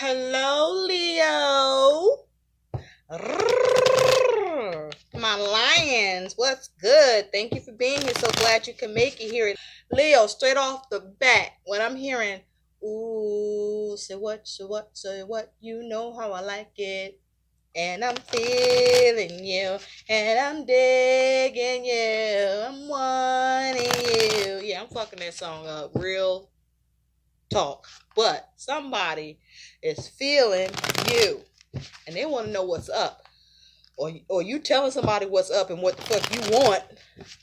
Hello, Leo. My lions, what's good? Thank you for being here. So glad you can make it here. Leo, straight off the bat, what I'm hearing, ooh, say what, you know how I like it. And I'm feeling you, and I'm digging you, I'm wanting you. Yeah, I'm fucking that song up real talk. But somebody is feeling you and they want to know what's up. Or you telling somebody what's up and what the fuck you want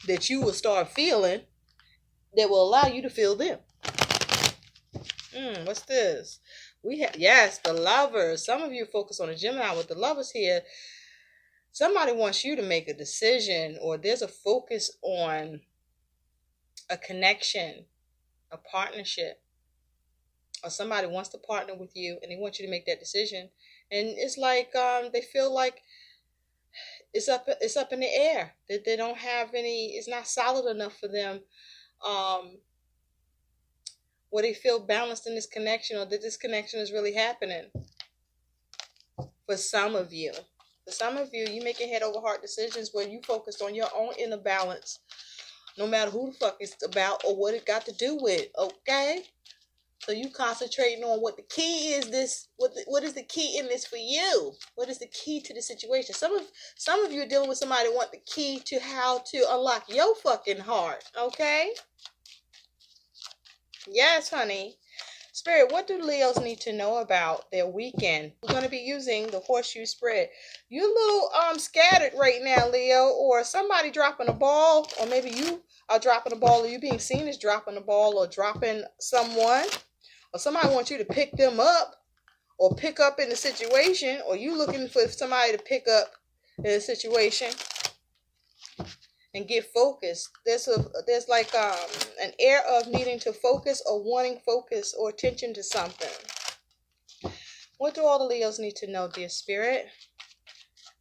that you will start feeling that will allow you to feel them. What's this? We have, yes, the lovers. Some of you focus on the Gemini with the lovers here. Somebody wants you to make a decision, or there's a focus on a connection, a partnership, or somebody wants to partner with you and they want you to make that decision. And it's like they feel like it's up in the air. That they don't have any, it's not solid enough for them. Where they feel balanced in this connection, or that this connection is really happening. For some of you. For some of you, you making head over heart decisions where you focused on your own inner balance. No matter who the fuck it's about or what it got to do with. Okay? So you concentrating on what the key is. This what is the key in this for you? What is the key to the situation? Some of you are dealing with somebody who want the key to how to unlock your fucking heart. Okay? Yes, honey. Spirit, what do Leos need to know about their weekend? We're going to be using the horseshoe spread. You a little scattered right now, Leo, or somebody dropping a ball, or maybe you are dropping a ball, or you being seen as dropping a ball, or dropping someone, or somebody wants you to pick them up, or pick up in the situation, or you looking for somebody to pick up in a situation and get focused. There's like an air of needing to focus or wanting focus or attention to something. What do all the Leos need to know, dear Spirit,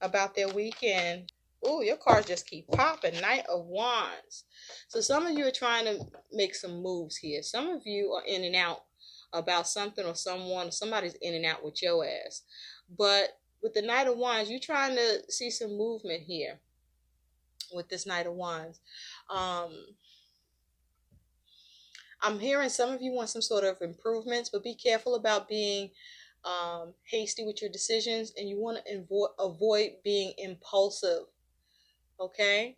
about their weekend? Ooh, your cards just keep popping. Knight of Wands. So some of you are trying to make some moves here. Some of you are in and out about something or someone. Somebody's in and out with your ass. But with the Knight of Wands, you're trying to see some movement here. With this Knight of Wands, I'm hearing some of you want some sort of improvements, but be careful about being hasty with your decisions, and you want to avoid being impulsive. Okay,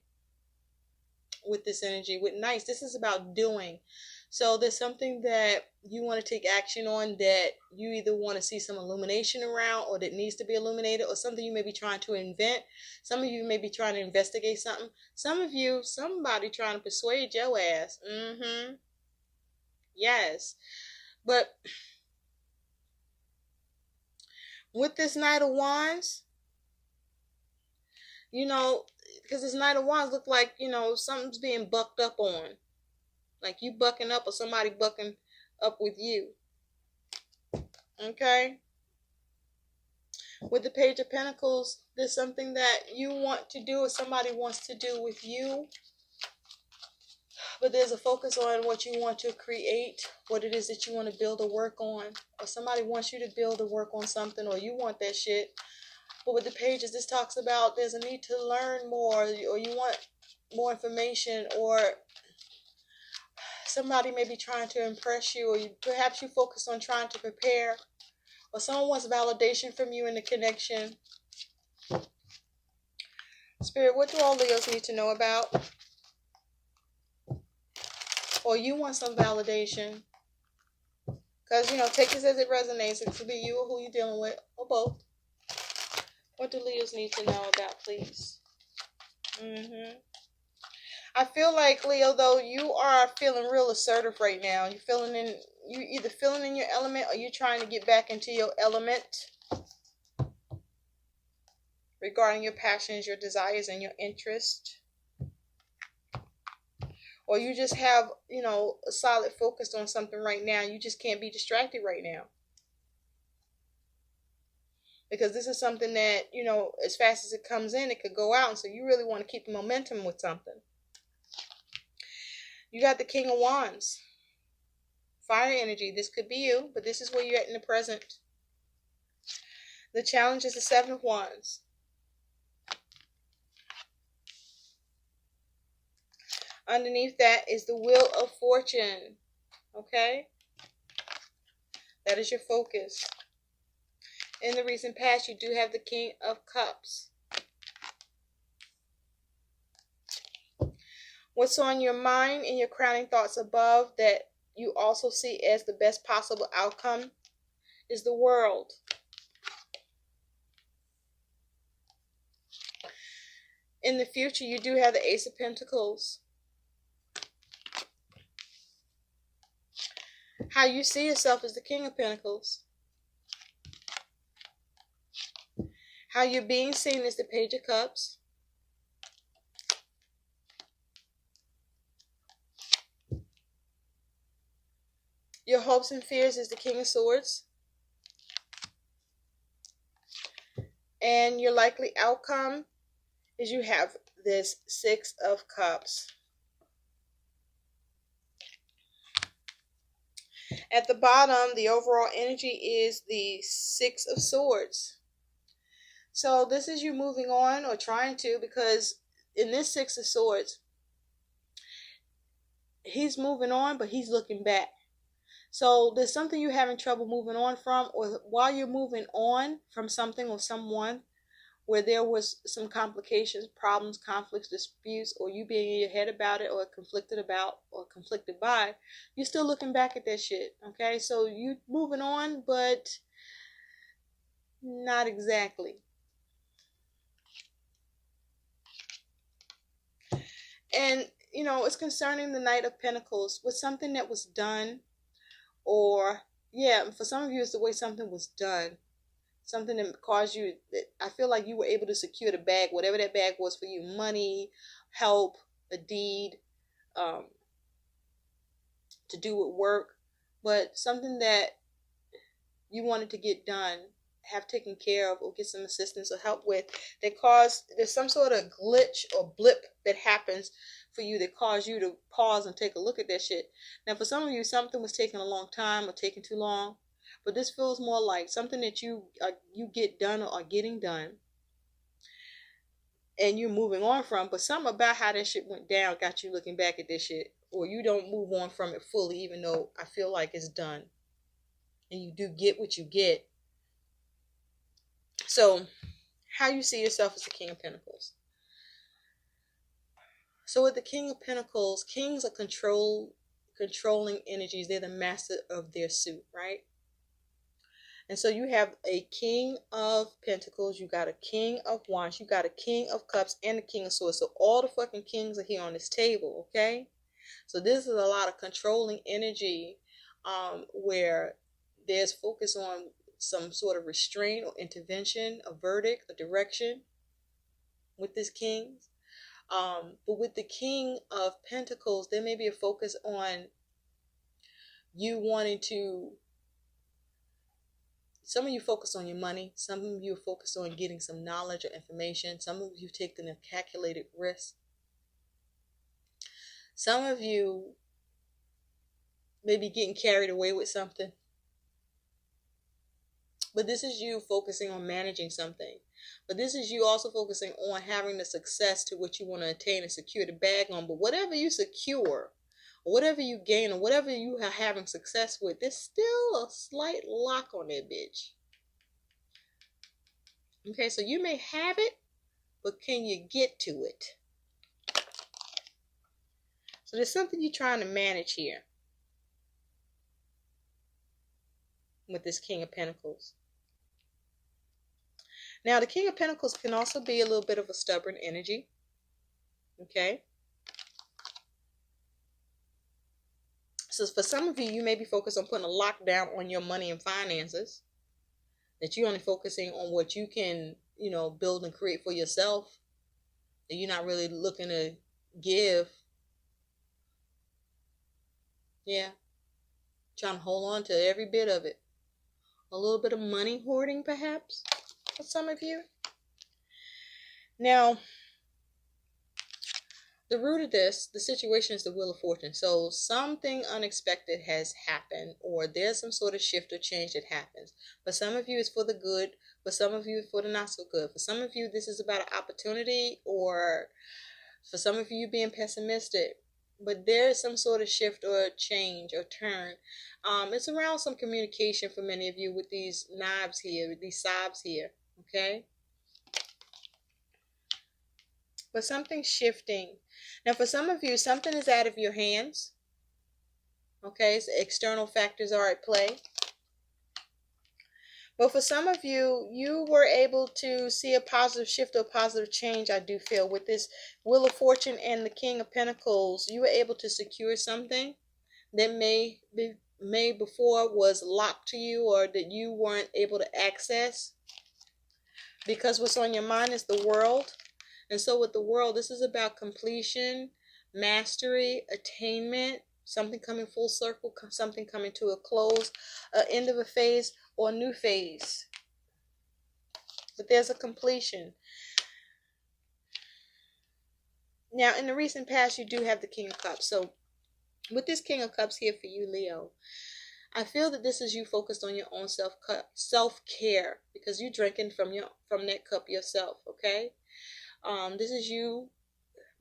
with this energy, with Knights, this is about doing. So there's something that you want to take action on that you either want to see some illumination around, or that needs to be illuminated, or something you may be trying to invent. Some of you may be trying to investigate something. Some of you, somebody trying to persuade your ass. Yes. But with this Knight of Wands, because this Knight of Wands look like, something's being bucked up on. Like you bucking up or somebody bucking up with you. Okay? With the Page of Pentacles, there's something that you want to do or somebody wants to do with you. But there's a focus on what you want to create, what it is that you want to build or work on. Or somebody wants you to build or work on something, or you want that shit. But with the pages, this talks about there's a need to learn more, or you want more information, or somebody may be trying to impress you, or perhaps you focus on trying to prepare, or someone wants validation from you in the connection. Spirit, what do all Leos need to know about? Or you want some validation. Because, take this as it resonates. It could be you or who you're dealing with, or both. What do Leos need to know about, please? I feel like, Leo, though, you are feeling real assertive right now. You either feeling in your element, or you're trying to get back into your element regarding your passions, your desires, and your interest. Or you just have, a solid focus on something right now. You just can't be distracted right now. Because this is something that, as fast as it comes in, it could go out. And so you really want to keep the momentum with something. You got the King of Wands. Fire energy. This could be you, but this is where you're at in the present. The challenge is the Seven of Wands. Underneath that is the Wheel of Fortune. Okay? That is your focus. In the recent past, you do have the King of Cups. What's on your mind and your crowning thoughts above that you also see as the best possible outcome is the World. In the future, you do have the Ace of Pentacles. How you see yourself as the King of Pentacles. How you're being seen is the Page of Cups. Your hopes and fears is the King of Swords. And your likely outcome is you have this Six of Cups. At the bottom, the overall energy is the Six of Swords. So this is you moving on or trying to, because in this Six of Swords, he's moving on, but he's looking back. So there's something you're having trouble moving on from, or while you're moving on from something or someone where there was some complications, problems, conflicts, disputes, or you being in your head about it, or conflicted about, or conflicted by, you're still looking back at that shit. Okay, so you moving on, but not exactly. And you know, it's concerning the Knight of Pentacles with something that was done, or yeah, for some of you, it's the way something was done. Something that caused you, I feel like you were able to secure the bag, whatever that bag was for you, money, help, a deed, to do with work, but something that you wanted to get done, have taken care of, or get some assistance or help with, that caused, there's some sort of glitch or blip that happens for you that caused you to pause and take a look at that shit. Now, for some of you, something was taking a long time or taking too long. But this feels more like something that you get done or are getting done, and you're moving on from. But something about how that shit went down got you looking back at this shit, or you don't move on from it fully, even though I feel like it's done, and you do get what you get. So, how you see yourself as the King of Pentacles? So with the King of Pentacles, kings are controlling energies. They're the master of their suit, right? And so you have a King of Pentacles, you got a King of Wands, you got a King of Cups, and a King of Swords. So all the fucking kings are here on this table, okay? So this is a lot of controlling energy, where there's focus on some sort of restraint or intervention, a verdict, a direction with this king. But with the King of Pentacles, there may be a focus on you wanting to, some of you focus on your money. Some of you focus on getting some knowledge or information. Some of you taking a calculated risk. Some of you may be getting carried away with something. But this is you focusing on managing something. But this is you also focusing on having the success to what you want to attain and secure the bag on. But whatever you secure, or whatever you gain, or whatever you are having success with, there's still a slight lock on that bitch. Okay, so you may have it, but can you get to it? So there's something you're trying to manage here with this King of Pentacles. Now, the King of Pentacles can also be a little bit of a stubborn energy. Okay? So for some of you, you may be focused on putting a lockdown on your money and finances. That you're only focusing on what you can, build and create for yourself. That you're not really looking to give. Yeah. Trying to hold on to every bit of it. A little bit of money hoarding, perhaps, for some of you. Now, The root of this, the situation is the Wheel of Fortune. So something unexpected has happened, or there's some sort of shift or change that happens. For some of you, it's for the good. For some of you, it's for the not so good. For some of you, this is about an opportunity, or for some of you, being pessimistic. But there is some sort of shift or change or turn. It's around some communication for many of you with these knives here, with these sabs here, okay? But something's shifting. Now, for some of you, something is out of your hands. Okay, so external factors are at play. But for some of you, you were able to see a positive shift or positive change, I do feel. With this Wheel of Fortune and the King of Pentacles, you were able to secure something that may before was locked to you, or that you weren't able to access. Because what's on your mind is the World. And so with the World, this is about completion, mastery, attainment, something coming full circle, something coming to a close, an end of a phase or a new phase. But there's a completion. Now, in the recent past, you do have the King of Cups. So with this King of Cups here for you, Leo, I feel that this is you focused on your own self-care, because you're drinking from that cup yourself, okay? This is you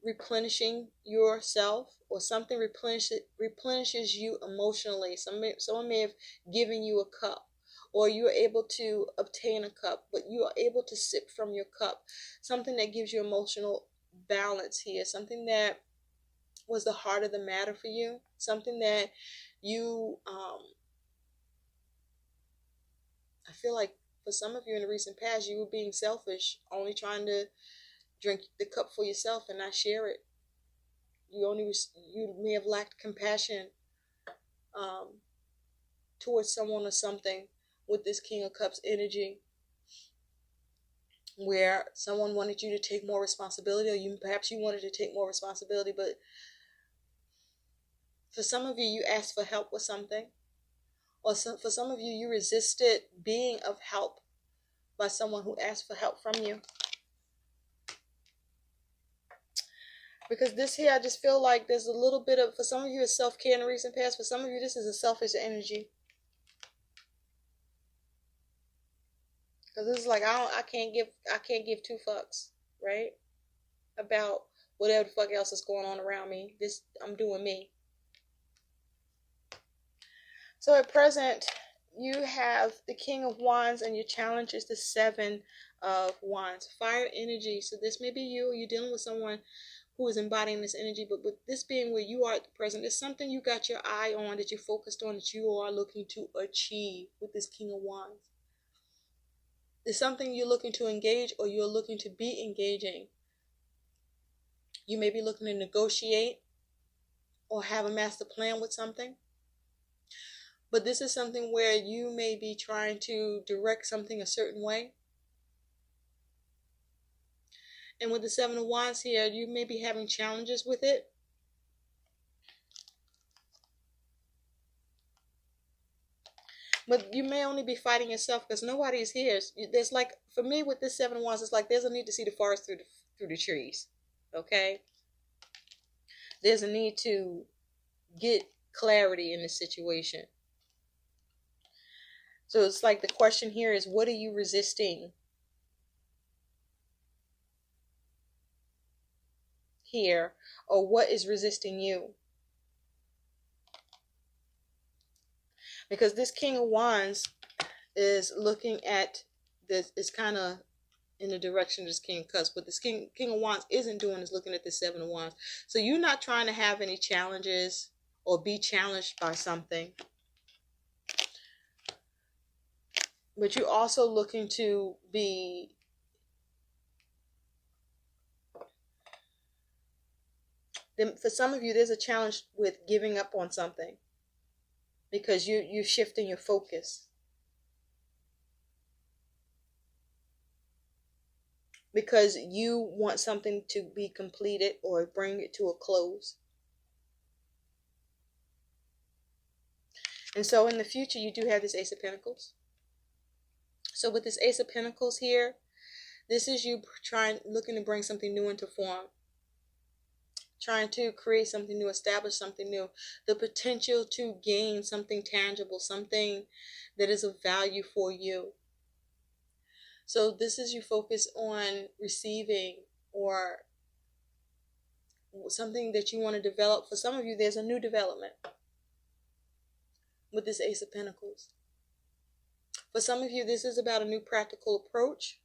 replenishing yourself, or something replenishes you emotionally. Someone may have given you a cup, or you are able to obtain a cup, but you are able to sip from your cup. Something that gives you emotional balance here. Something that was the heart of the matter for you. Something that you, I feel like for some of you in the recent past, you were being selfish, only trying to drink the cup for yourself and not share it. You may have lacked compassion towards someone or something with this King of Cups energy, where someone wanted you to take more responsibility, or perhaps you wanted to take more responsibility, but for some of you, you asked for help with something, or for some of you, you resisted being of help by someone who asked for help from you. Because this here, I just feel like there's a little bit of, for some of you, it's self-care in the recent past. For some of you, this is a selfish energy. Because this is like, I can't give two fucks, right? About whatever the fuck else is going on around me. I'm doing me. So at present, you have the King of Wands, and your challenge is the Seven of Wands. Fire energy. So this may be you, or you're dealing with someone who is embodying this energy. But with this being where you are at the present, there's something you got your eye on, that you're focused on, that you are looking to achieve with this King of Wands. There's something you're looking to engage, or you're looking to be engaging. You may be looking to negotiate or have a master plan with something. But this is something where you may be trying to direct something a certain way. And with the Seven of Wands here, you may be having challenges with it. But you may only be fighting yourself, because nobody is here. There's like, for me with this Seven of Wands, it's like there's a need to see the forest through the trees. Okay? There's a need to get clarity in this situation. So it's like the question here is, what are you resisting here? Or what is resisting you? Because this King of Wands is looking at this, is kind of in the direction of this King of Cups. But this King of Wands isn't doing is looking at the Seven of Wands. So you're not trying to have any challenges or be challenged by something. But you're also looking to be for some of you, there's a challenge with giving up on something, because you're shifting your focus. Because you want something to be completed or bring it to a close. And so in the future, you do have this Ace of Pentacles. So with this Ace of Pentacles here, this is you looking to bring something new into form. trying to create something new, establish something new, the potential to gain something tangible, something that is of value for you. So this is you focus on receiving or something that you want to develop. For some of you, there's a new development with this Ace of Pentacles. For some of you, this is about a new practical approach.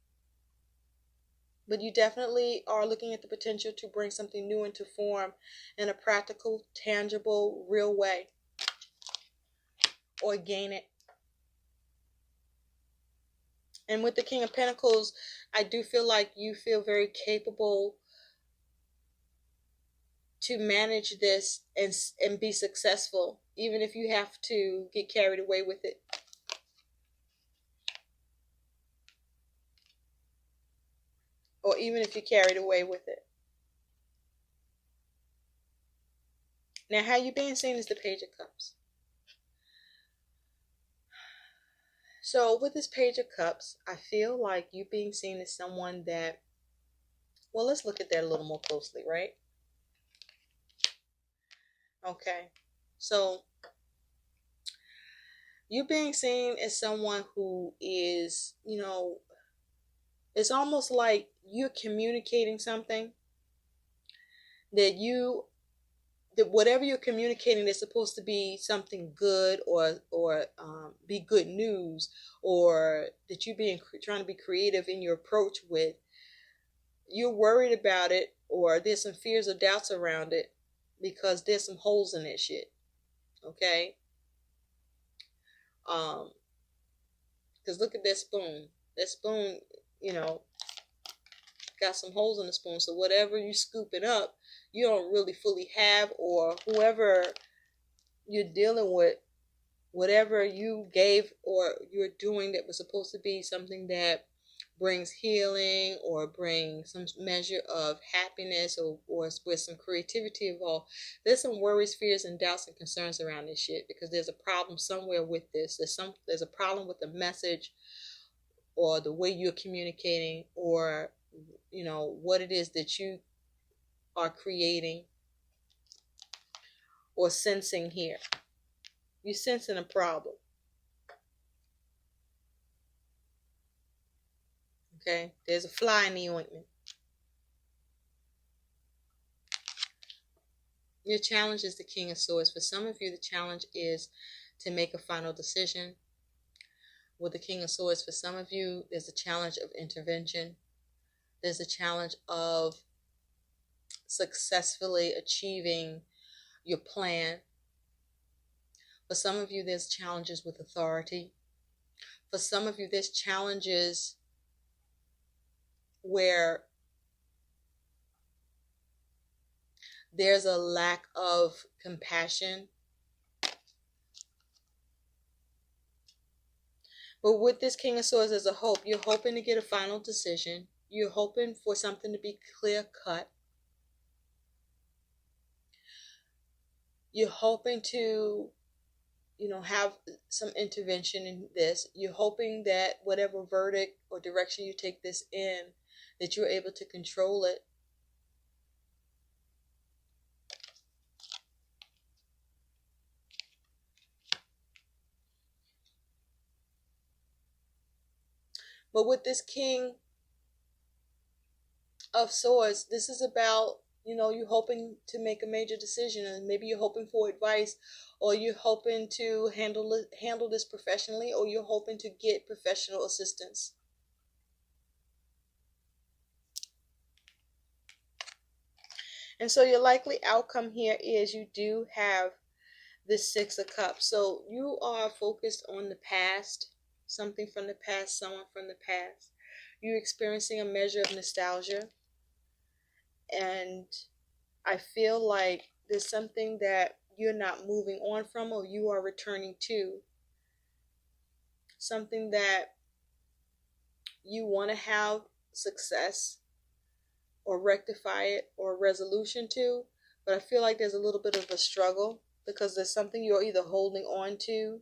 But you definitely are looking at the potential to bring something new into form in a practical, tangible, real way. Or gain it. And with the King of Pentacles, I do feel like you feel very capable to manage this and be successful, even if you have to get carried away with it. Or even if you're carried away with it. Now, how you being seen is the Page of Cups. So with this Page of Cups, I feel like you being seen as someone that, well, let's look at that a little more closely, right? Okay. So you being seen as someone who is, it's almost like you're communicating something that whatever you're communicating is supposed to be something good or be good news, or that you're trying to be creative in your approach with. You're worried about it, or there's some fears or doubts around it because there's some holes in that shit. Okay? Because look at that spoon. That spoon, got some holes in the spoon. So whatever you scooping up, you don't really fully have, or whoever you're dealing with, whatever you gave or you're doing that was supposed to be something that brings healing or brings some measure of happiness or with some creativity involved, there's some worries, fears, and doubts and concerns around this shit, because there's a problem somewhere with this. There's a problem with the message or the way you're communicating, or what it is that you are creating or sensing here. You're sensing a problem. Okay? There's a fly in the ointment. Your challenge is the King of Swords. For some of you, the challenge is to make a final decision. With the King of Swords, for some of you, there's a challenge of intervention. There's a challenge of successfully achieving your plan. For some of you, there's challenges with authority. For some of you, there's challenges where there's a lack of compassion. But with this King of Swords, there's a hope. You're hoping to get a final decision. You're hoping for something to be clear cut. You're hoping to, have some intervention in this. You're hoping that whatever verdict or direction you take this in, that you're able to control it. But with this King of Swords, this is about, you're hoping to make a major decision, and maybe you're hoping for advice, or you're hoping to handle this professionally, or you're hoping to get professional assistance. And so your likely outcome here is you do have the Six of Cups. So you are focused on the past, something from the past, someone from the past. You're experiencing a measure of nostalgia. And I feel like there's something that you're not moving on from, or you are returning to. Something that you want to have success or rectify it or resolution to. But I feel like there's a little bit of a struggle, because there's something you're either holding on to,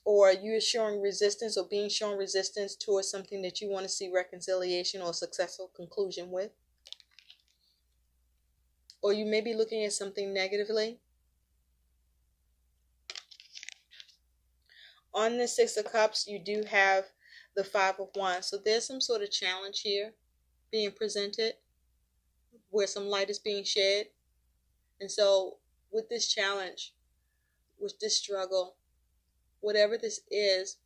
or you're showing resistance or being shown resistance towards something that you want to see reconciliation or successful conclusion with. or you may be looking at something negatively. On the Six of Cups, you do have the Five of Wands. So there's some sort of challenge here being presented where some light is being shed. And so with this challenge, with this struggle, whatever this is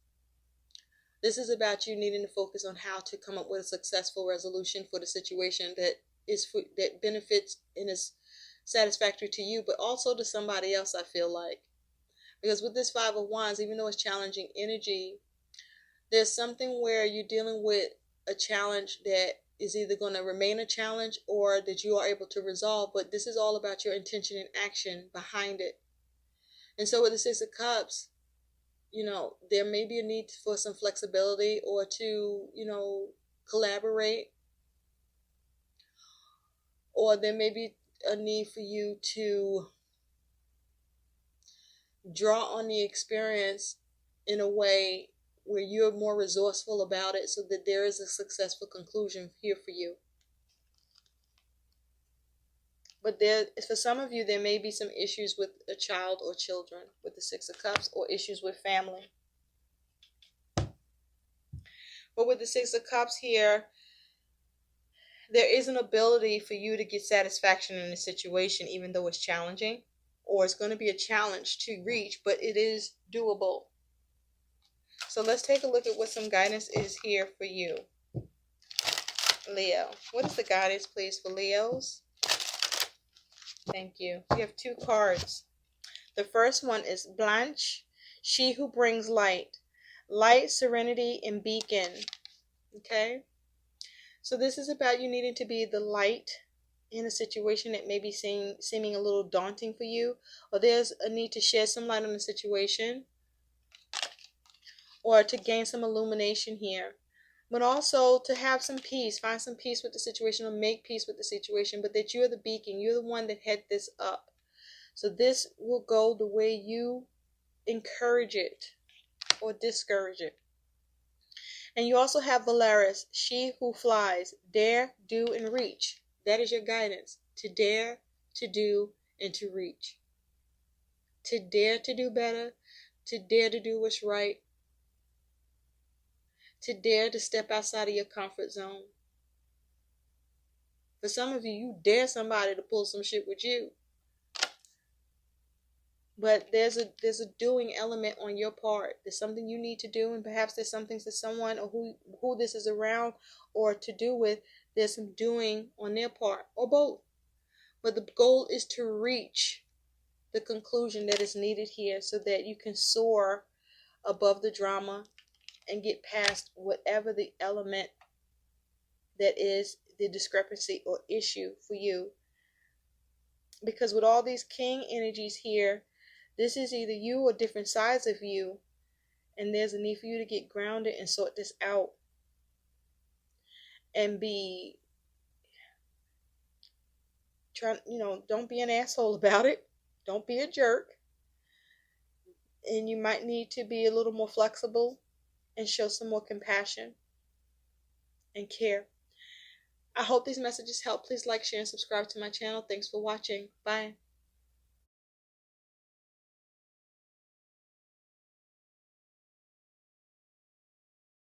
about you needing to focus on how to come up with a successful resolution for the situation that benefits and is satisfactory to you, but also to somebody else, I feel like. Because with this Five of Wands, even though it's challenging energy, there's something where you're dealing with a challenge that is either going to remain a challenge or that you are able to resolve. But this is all about your intention and action behind it. And so with the Six of Cups, there may be a need for some flexibility or to, collaborate. Or there may be a need for you to draw on the experience in a way where you're more resourceful about it so that there is a successful conclusion here for you. But for some of you, there may be some issues with a child or children with the Six of Cups, or issues with family. But with the Six of Cups here, there is an ability for you to get satisfaction in a situation, even though it's challenging, or it's going to be a challenge to reach, but it is doable. So let's take a look at what some guidance is here for you, Leo. What is the guidance, please, for Leos? Thank you. We have two cards. The first one is Blanche, she who brings light. Light, serenity, and beacon. Okay? So this is about you needing to be the light in a situation that may be seeming a little daunting for you, or there's a need to shed some light on the situation, or to gain some illumination here, but also to have some peace, find some peace with the situation, or make peace with the situation, but that you're the beacon, you're the one that head this up. So this will go the way you encourage it or discourage it. And you also have Valeris, she who flies, dare, do, and reach. That is your guidance, to dare, to do, and to reach. To dare to do better, to dare to do what's right, to dare to step outside of your comfort zone. For some of you, you dare somebody to pull some shit with you. But there's a doing element on your part. There's something you need to do, and perhaps there's something to someone or who this is around or to do with. There's some doing on their part, or both. But the goal is to reach the conclusion that is needed here so that you can soar above the drama and get past whatever the element that is the discrepancy or issue for you. Because with all these king energies here, this is either you or different sides of you, and there's a need for you to get grounded and sort this out and don't be an asshole about it. Don't be a jerk. And you might need to be a little more flexible and show some more compassion and care. I hope these messages help. Please like, share, and subscribe to my channel. Thanks for watching. Bye.